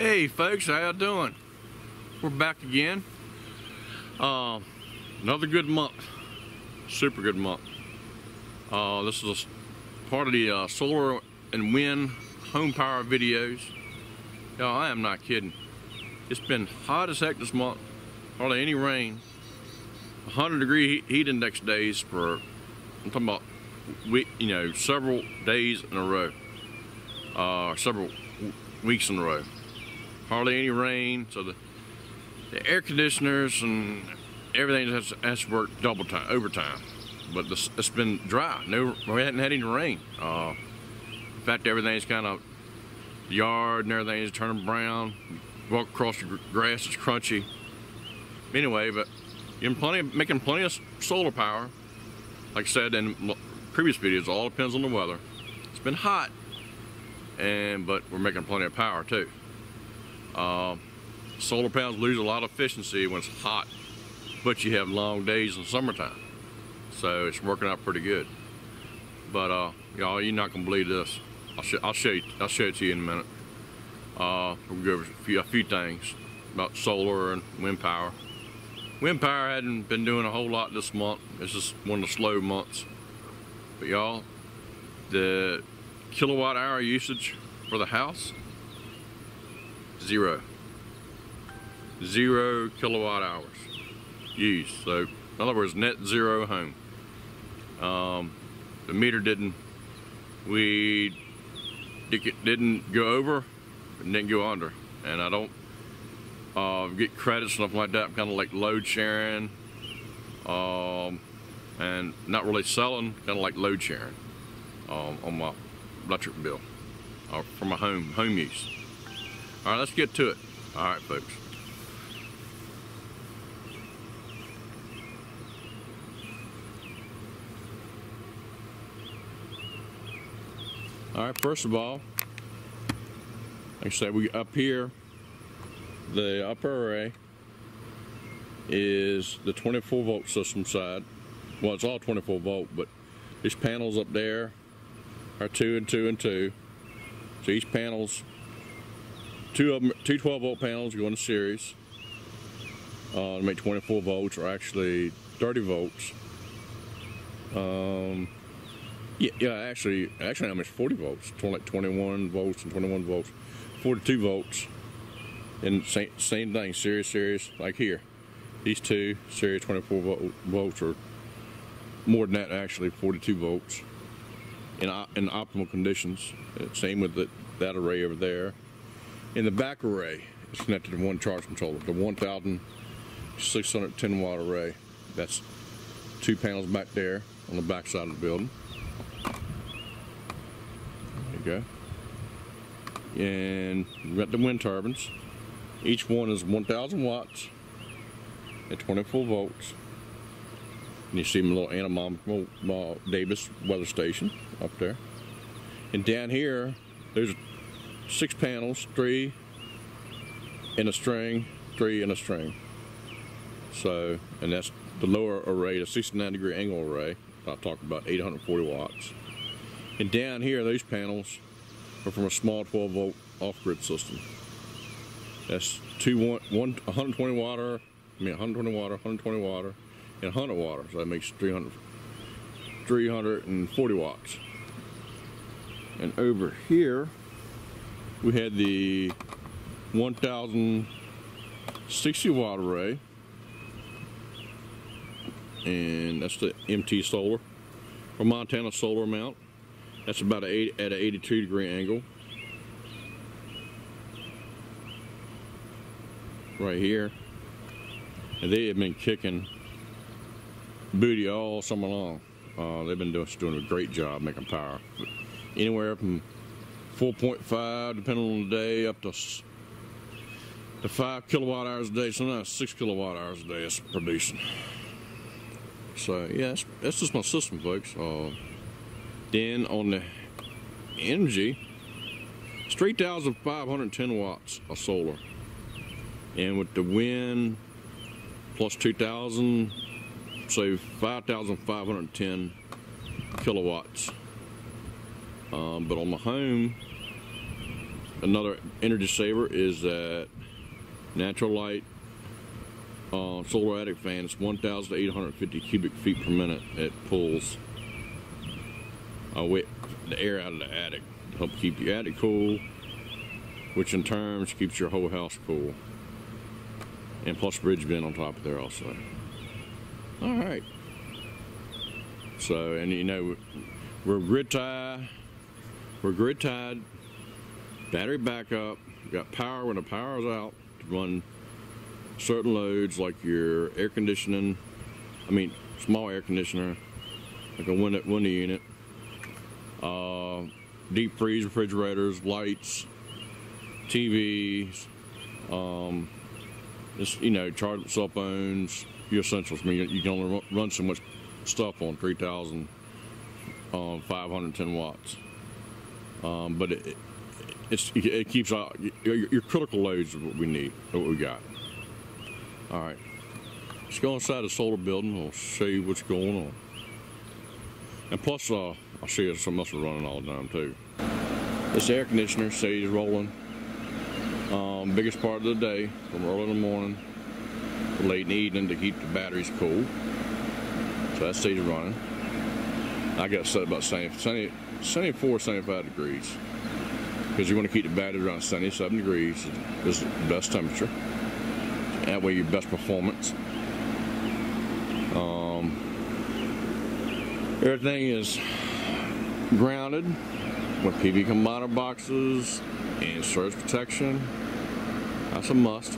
Hey folks, how y'all doing? We're back again. Another good month. Super good month. This is a part of the solar and wind home power videos. Y'all, I am not kidding. It's been hot as heck this month. Hardly any rain. 100-degree heat index days for, I'm talking about, several days in a row. Several weeks in a row. Hardly any rain, so the air conditioners and everything has to work double time, overtime. But it's been dry. We hadn't had any rain. In fact, everything's kind of, the yard and everything is turning brown. Walk across the grass, it's crunchy. Anyway, but you're making plenty of solar power. Like I said in previous videos, it all depends on the weather. It's been hot, but we're making plenty of power too. Solar panels lose a lot of efficiency when it's hot, but you have long days in summertime, so it's working out pretty good. But y'all, you're not gonna believe this. I'll show it to you in a minute. We'll go over a few things about solar and wind power. Wind power hadn't been doing a whole lot this month. It's just one of the slow months. But y'all, the kilowatt hour usage for the house, 0 kilowatt hours used. So in other words, net zero home. The meter didn't go over and didn't go under, and I don't get credits and stuff like that. I'm kind of like load sharing, and not really selling, kind of like load sharing on my electric bill for my home use. All right, let's get to it. All right, folks. All right, first of all, like I said, we up here, the upper array is the 24 volt system side. Well, it's all 24 volt, but these panels up there are 2 and 2 and 2. So each panel's two 12 volt panels go in series to make 24 volts, or actually 30 volts. Actually I'm at 40 volts, like 21 volts and 21 volts, 42 volts, and same thing, series, like here. These two series 24 volts, or more than that actually, 42 volts in optimal conditions. Same with that array over there. In the back array, it's connected to one charge controller, the 1,610 watt array. That's 2 panels back there on the back side of the building. There you go. And we've got the wind turbines. Each one is 1,000 watts at 24 volts. And you see my little anamorphic Davis weather station up there. And down here, there's 6 panels, 3 in a string, 3 in a string. So, and that's the lower array, the 69-degree angle array. I'll talk about 840 watts. And down here, those panels are from a small 12 volt off-grid system. That's 120 water, 120 water, 120 watter, and 100 water. So that makes 340 watts. And over here, we had the 1,060 watt array, and that's the MT solar, or Montana solar mount. That's about at an 82-degree angle. Right here. And they have been kicking booty all summer long. They've been doing a great job making power. Anywhere from 4.5, depending on the day, up to 5 kilowatt hours a day, sometimes 6 kilowatt hours a day it's producing. So yeah, that's just my system, folks. Then on the energy, it's 3,510 watts of solar, and with the wind plus 2,000, so 5,510 kilowatts. But on my home, another energy saver is that natural light solar attic fan. It's 1,850 cubic feet per minute. It pulls the air out of the attic to help keep the attic cool, which in turn keeps your whole house cool. And plus bridge vent on top of there also. All right. So, and you know, we're grid tied, battery backup, got power when the power is out to run certain loads like your air conditioning, small air conditioner, like a window unit, deep freeze refrigerators, lights, TVs, just, you know, charge cell phones, your essentials. I mean, you can only run so much stuff on 3,510 watts. But it keeps out your critical loads is what we need, what we got. All right, let's go inside the solar building. We'll show you what's going on. And plus, I'll show you something else running all the time too. This air conditioner stays rolling. Biggest part of the day, from early in the morning to late in the evening, to keep the batteries cool. So that stays running. I got it set about 74, 75 degrees. Because you want to keep the batteries around 77 degrees is the best temperature. That way your best performance. Everything is grounded with PV combiner boxes and surge protection. That's a must.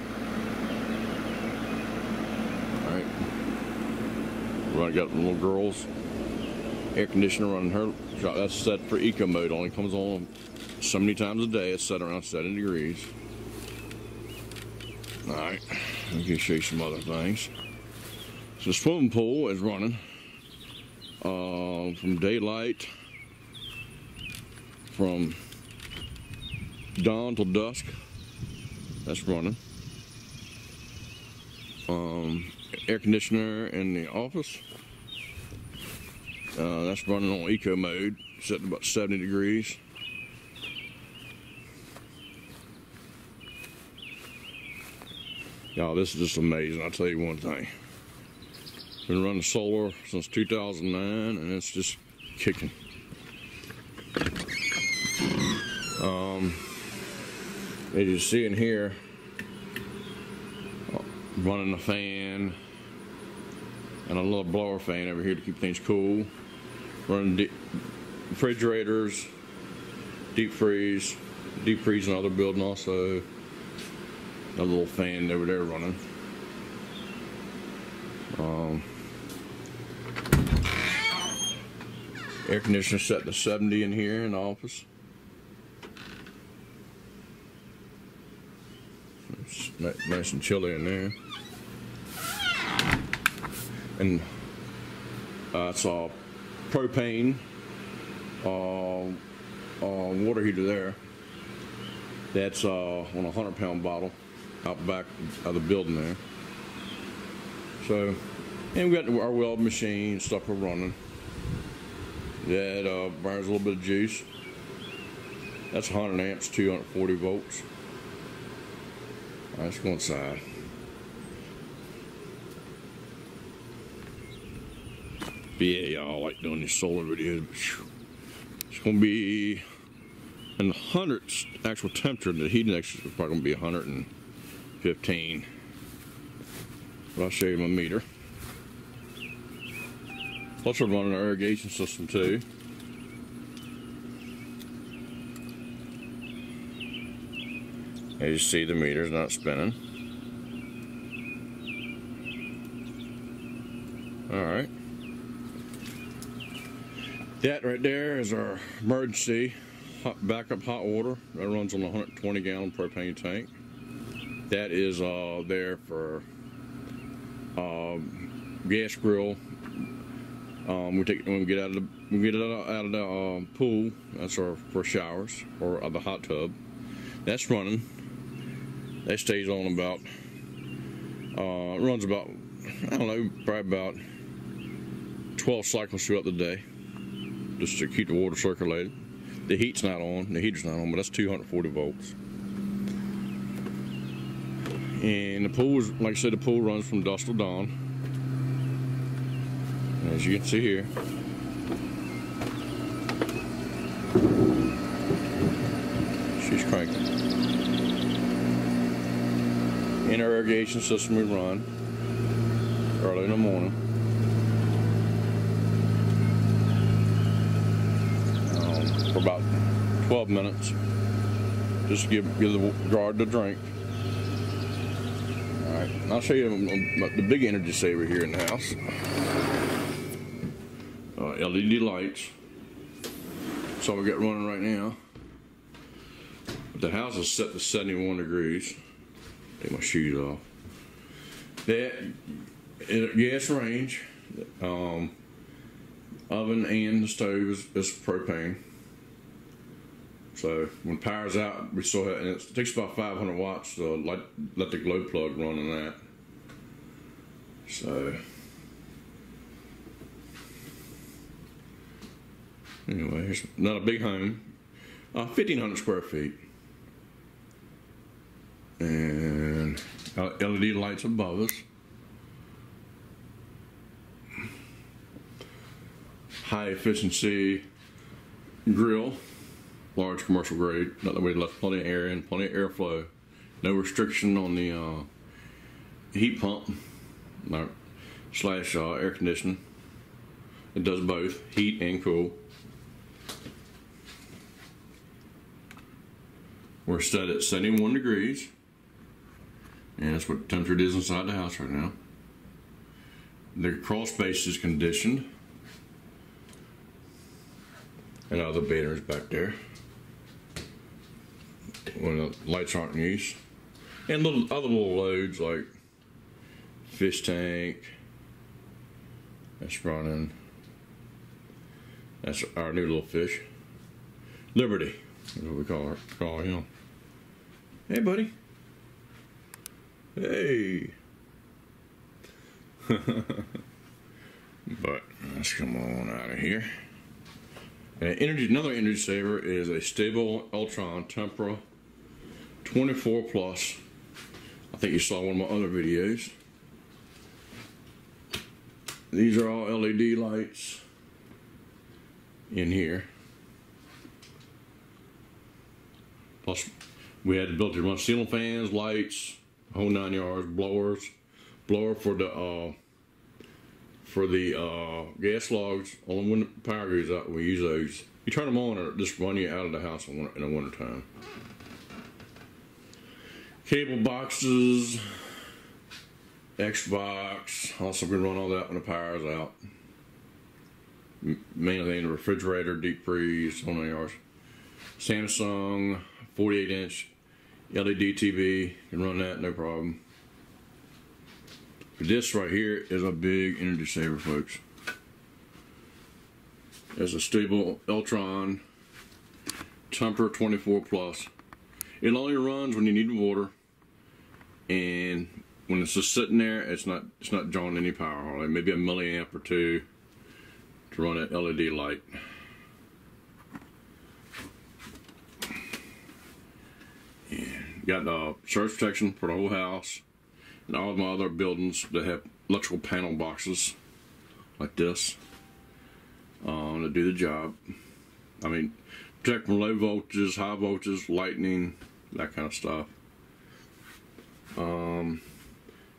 Alright. I got the little girl's air conditioner running her. That's set for eco mode. Only comes on so many times a day. It's set around 70 degrees. Alright. Let me show you some other things. So the swimming pool is running from daylight, from dawn till dusk. That's running. Air conditioner in the office. That's running on eco mode, set to about 70 degrees. Y'all, this is just amazing. I'll tell you one thing. Been running solar since 2009, and it's just kicking. As you see in here, running a fan and a little blower fan over here to keep things cool. Running refrigerators, deep freeze in other building also. A little fan over there running. Air conditioner set to 70 in here in the office. It's nice and chilly in there. And it's a propane water heater there. That's on a 100-pound bottle out back of the building there. So, and we got our weld machine and stuff we're running. That burns a little bit of juice. That's 100 amps, 240 volts. All right, let's go inside. But yeah, y'all, like doing these solar videos. It's gonna be in the hundreds actual temperature. The heat index is probably gonna be 115. But I'll show you my meter. Plus we're running our irrigation system too. As you see, the meter's not spinning. Alright. That right there is our emergency backup hot water. That runs on a 120-gallon propane tank. That is there for gas grill. When we get out of the pool, that's for showers or the hot tub. That's running. That stays on about runs about, I don't know, probably about 12 cycles throughout the day, just to keep the water circulated. The heat's not on, the heater's not on, but that's 240 volts. And the pool is, like I said, the pool runs from dusk till dawn. As you can see here. She's cranking. In our irrigation system we run early in the morning. For about 12 minutes. Just to give the garden a drink. Alright, I'll show you the big energy saver here in the house. LED lights. That's all we got running right now. But the house is set to 71 degrees. Take my shoes off. That gas range. Oven and the stove is propane. So when power's out, we still have, and it takes about 500 watts to let the glow plug run on that. So anyway, here's not a big home, 1,500 square feet, and LED lights above us. High efficiency grill. Large commercial grade, that way left plenty of air in, plenty of airflow. No restriction on the heat pump slash air conditioning. It does both, heat and cool. We're set at 71 degrees, and that's what the temperature it is inside the house right now. The Crawlspace is conditioned, and other batteries back there when the lights aren't in use, and other little loads like fish tank. That's running. That's our new little fish, Liberty. That's what we call him. Hey, buddy. Hey. But let's come on out of here. Another energy saver is a stable Ultron Tempera 24 Plus. I think you saw one of my other videos. These are all LED lights in here. Plus, we had the ability to run ceiling fans, lights, whole 9 yards, blower for the gas logs. Only when the power goes out, we use those. You turn them on, or just run you out of the house in the winter time. Cable boxes, Xbox. Also, we run all that when the power is out. Mainly in the refrigerator, deep freeze, whole 9 yards. Samsung 48-inch LED TV. You can run that, no problem. This right here is a big energy saver, folks. It's a stable Ultron Tempera 24 Plus. It only runs when you need water, and when it's just sitting there, it's not drawing any power hardly. Maybe a milliamp or two to run that LED light. And got surge protection for the whole house. And all of my other buildings that have electrical panel boxes like this to do the job. I mean, protect from low voltages, high voltages, lightning, that kind of stuff.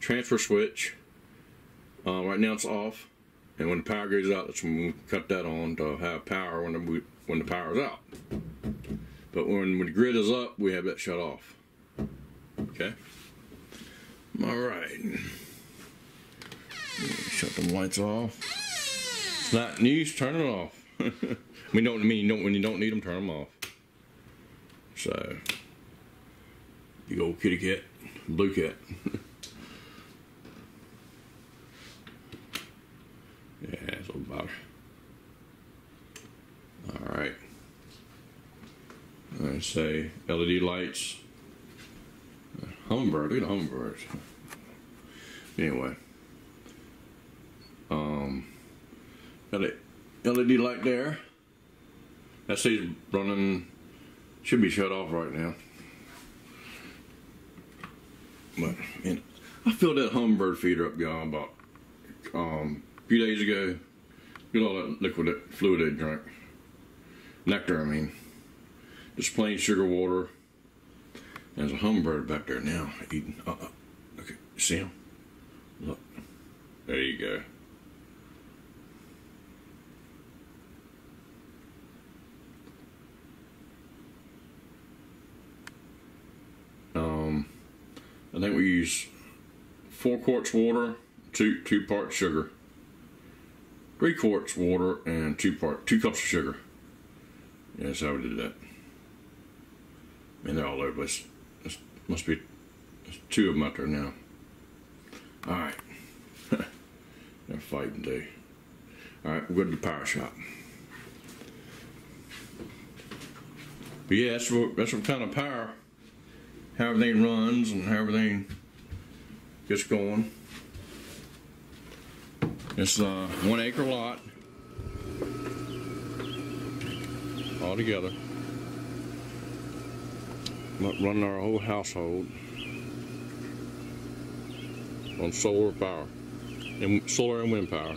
Transfer switch. Right now it's off, and when the power goes out, that's when we cut that on to have power when the power is out. But when the grid is up, we have that shut off. Okay. All right. Shut them lights off. It's not in use, turn it off. when you don't need them, turn them off. So, big old kitty cat, blue cat. Yeah, it's all about her. All right. I say LED lights. Hummingbird, look at the hummingbirds. Anyway, got a LED light there SC's running, should be shut off right now. But man, I filled that Hummingbird feeder up, y'all, about a few days ago. Get all that liquid, that fluid they drank. Nectar, I mean. Just plain sugar water. There's a hummingbird back there now eating. Okay, see him? Look. There you go. I think we use 4 quarts water, 2 parts sugar. 3 quarts water and 2 cups of sugar. Yeah, that's how we did that. Man, they're all over the place. This must be 2 of them out there now. Alright. They're fighting too. Alright, we'll go to the power shop. But yeah, that's what kind of power, how everything runs and how everything gets going. It's a 1 acre lot all together. Running our whole household on solar power, and solar and wind power.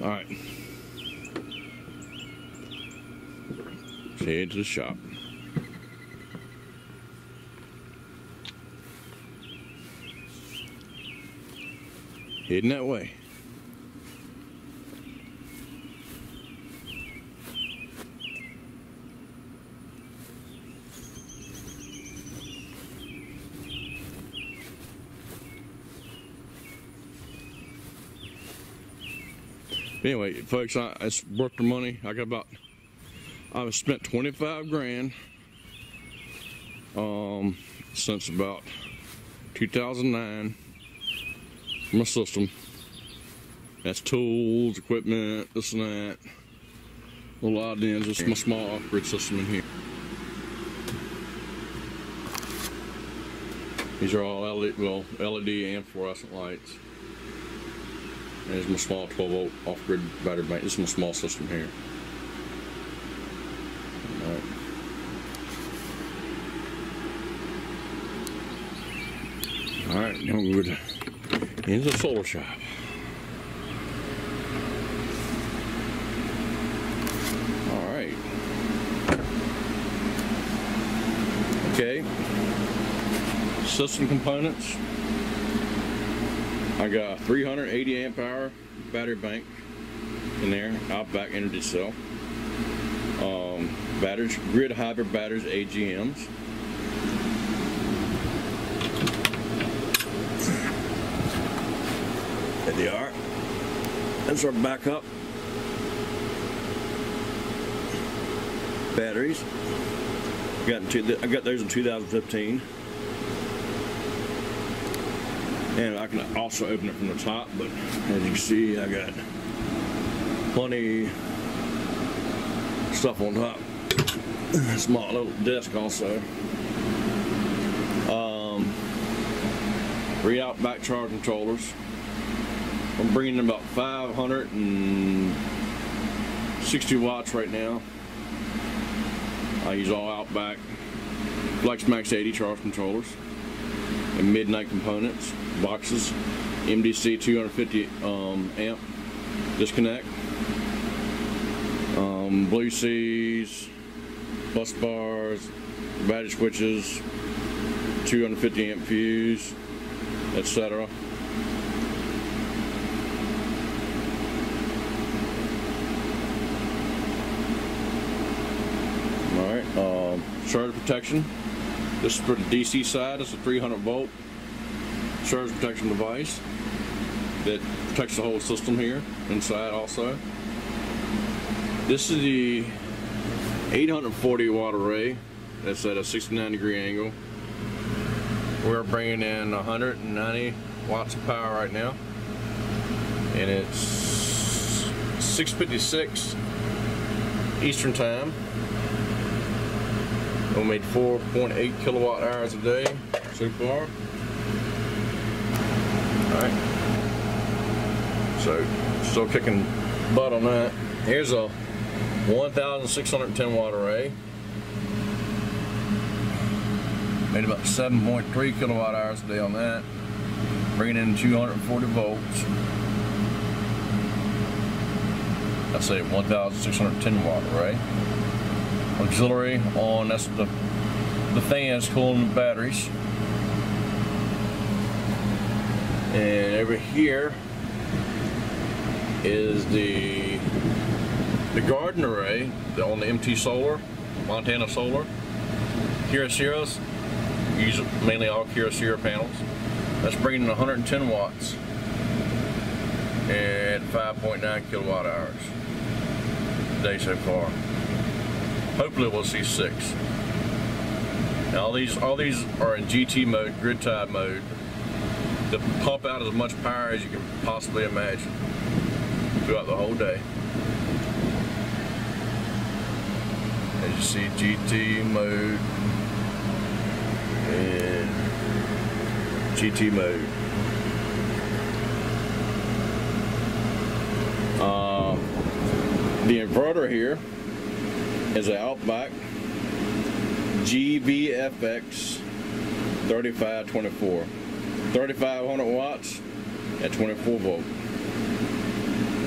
All right, let's head to the shop. Heading that way. Anyway, folks, it's worth the money. I've spent 25 grand since about 2009 for my system. That's tools, equipment, this and that. A lot of ends. This is my small off-grid system in here. These are all LED and fluorescent lights. And here's my small 12-volt off-grid battery bank. This is my small system here. Alright, now we'll go into the solar shop. Alright. Okay. System components. I got a 380 amp hour battery bank in there, OutBack EnergyCell. Batteries, grid hybrid batteries, AGMs. There they are. That's our backup batteries. I got those in 2015. And I can also open it from the top, but as you can see, I got plenty stuff on top. Small little desk also. 3 OutBack charge controllers. I'm bringing in about 560 watts right now. I use all OutBack FlexMax 80 charge controllers and midnight components, boxes, MDC 250 amp disconnect, Blue Seas, bus bars, battery switches, 250 amp fuse, etc. Alright, charge protection. This is for the DC side. It's a 300 volt surge protection device that protects the whole system here inside also. This is the 840 watt array that's at a 69 degree angle. We're bringing in 190 watts of power right now, and it's 6:56 Eastern time. We made 4.8 kilowatt hours a day so far. Alright. So, still kicking butt on that. Here's a 1,610 watt array. Made about 7.3 kilowatt hours a day on that. Bringing in 240 volts. I say 1,610 watt array. Auxiliary on, that's the fans cooling the batteries. And over here is the garden array on the MT Solar, Montana Solar. Kyocera's, use mainly all Kyocera panels. That's bringing in 110 watts and 5.9 kilowatt hours a day so far. Hopefully we'll see 6. Now all these are in GT mode, grid tied mode, to pump out as much power as you can possibly imagine throughout the whole day. As you see, GT mode and GT mode. The inverter here is an OutBack GVFX 3524, 3,500 watts at 24 volt,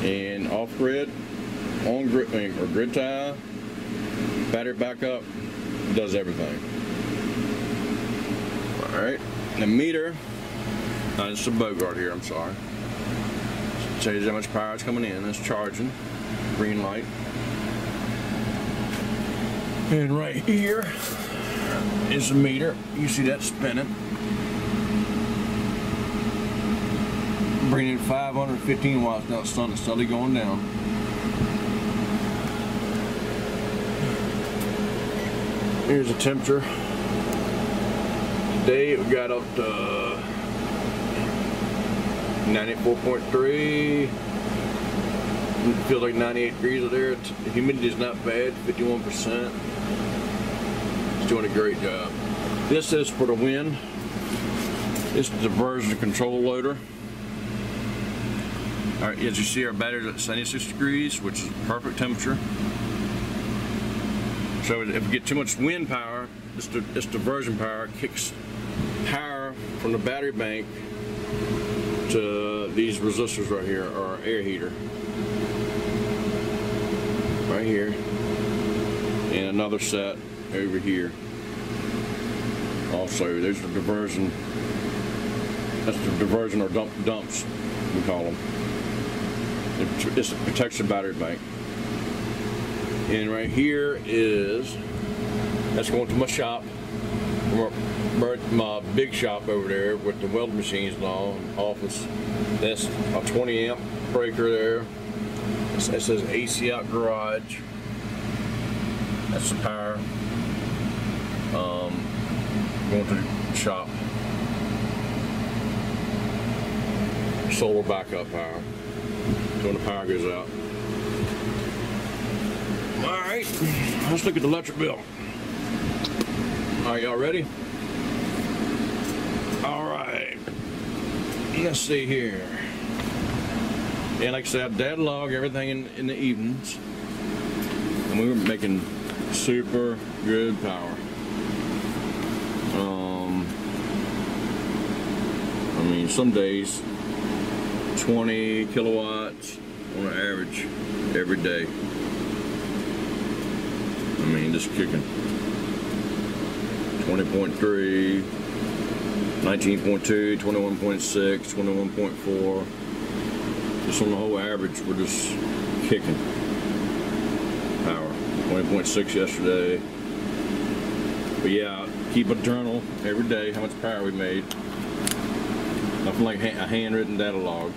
and off grid, on grid, or grid tie, battery backup, does everything. All right, the meter, it's a Bogart here, I'm sorry. Tells you how much power is coming in. It's charging, green light. And right here is the meter. You see that spinning. Bringing in 515 watts. Now the sun is steadily going down. Here's the temperature. Today we got up to 94.3. It feels like 98 degrees out there. The humidity is not bad, 51%. It's doing a great job. This is for the wind. This is the diversion control loader. All right, as you see, our battery's at 76 degrees, which is perfect temperature. So if we get too much wind power, this diversion power kicks power from the battery bank to these resistors right here, or air heater. Right here. And another set over here. Also, there's the diversion. That's the diversion, or dumps, we call them. It protects the battery bank. And right here is, that's going to my shop, my big shop over there with the welding machines and all, office. That's a 20 amp breaker there. It says AC out garage. That's the power. Going to the shop. Solar backup power. When the power goes out. Alright, let's look at the electric bill. Are y'all ready? Alright. Let's see here. And like I said, I data log everything in the evenings. And we were making super good power. I mean, some days 20 kilowatts on an average every day. I mean, just kicking. 20.3, 19.2, 21.6, 21.4. Just on the whole average, we're just kicking power. 20.6 yesterday. But yeah, keep a journal every day how much power we made. Nothing like a handwritten data log.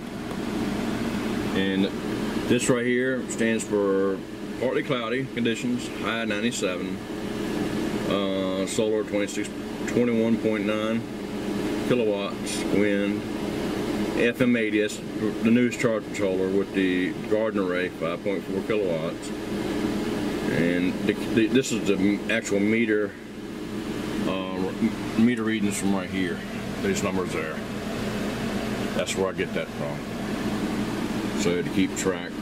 And this right here stands for partly cloudy conditions, high 97. Solar 21.9 kilowatts, wind. FM 80, that's the newest charge controller with the garden array, 5.4 kilowatts. And this is the actual meter readings from right here. These numbers there. That's where I get that from. So to keep track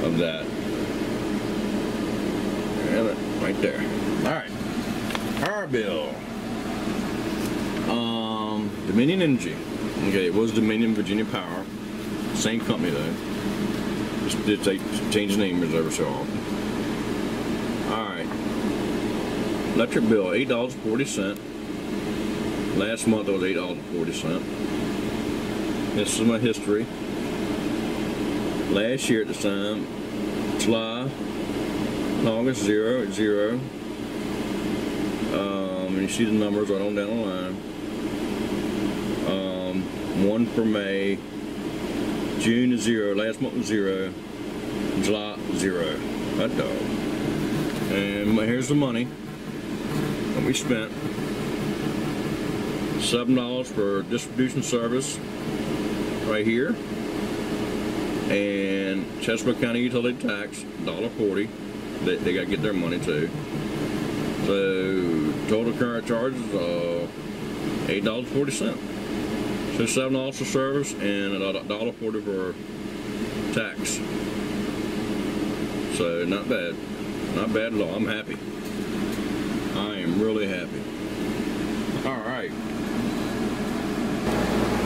of that. have it right there. All right, power bill. Dominion Energy. Okay, it was Dominion Virginia Power. Same company though. Just they change names every so often. All right. Electric bill, $8.40. Last month it was $8.40. This is my history. Last year at this time, July, August, 0 at 0. And you see the numbers right on down the line. 1 for May, June is 0, last month was 0, July 0. Hot dog. And here's the money that we spent. $7 for distribution service right here, and Chesapeake County utility tax $1.40. They got to get their money too. So total current charges $8.40. So $7 for service and $1.40 for tax. So not bad at all. I'm happy. I am really happy. All right.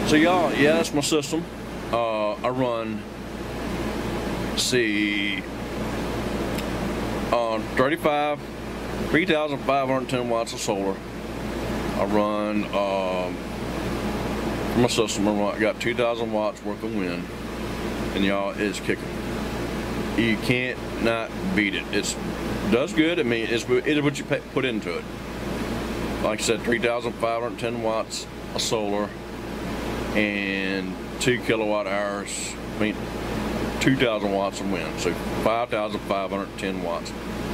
So y'all, yeah, that's my system. I run, see, 3,510 watts of solar. I run, for my system, I got 2,000 watts worth of wind, and y'all, it's kicking. You can't not beat it. It does good. I mean, it's what you put into it. Like I said, 3,510 watts of solar and 2 kilowatt hours. I mean, 2,000 watts of wind. So 5,510 watts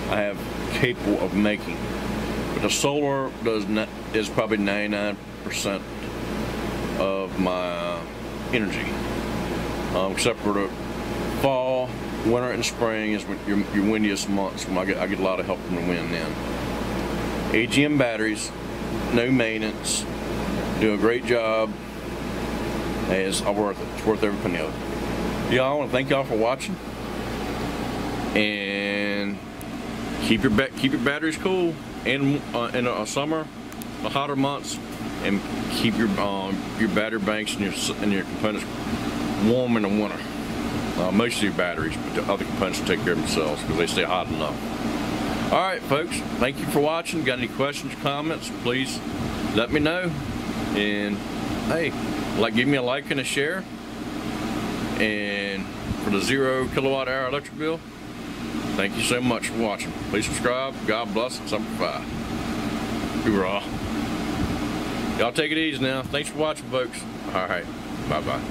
I have capable of making. But the solar is probably 99% of my energy, except for the fall, winter, and spring is your windiest months when I get a lot of help from the wind then. AGM batteries, no maintenance, do a great job. It's worth it. It's worth every penny of it. Y'all, I want to thank y'all for watching, and keep your batteries cool in the summer, the hotter months, and keep your battery banks and your components warm in the winter. Most of your batteries, but the other components will take care of themselves because they stay hot enough. All right, folks, thank you for watching. Got any questions, comments, please let me know. And hey, give me a like and a share. And for the 0 kilowatt hour electric bill, thank you so much for watching. Please subscribe. God bless, and Semper Fi. Hoorah. Y'all take it easy now. Thanks for watching, folks. All right, bye-bye.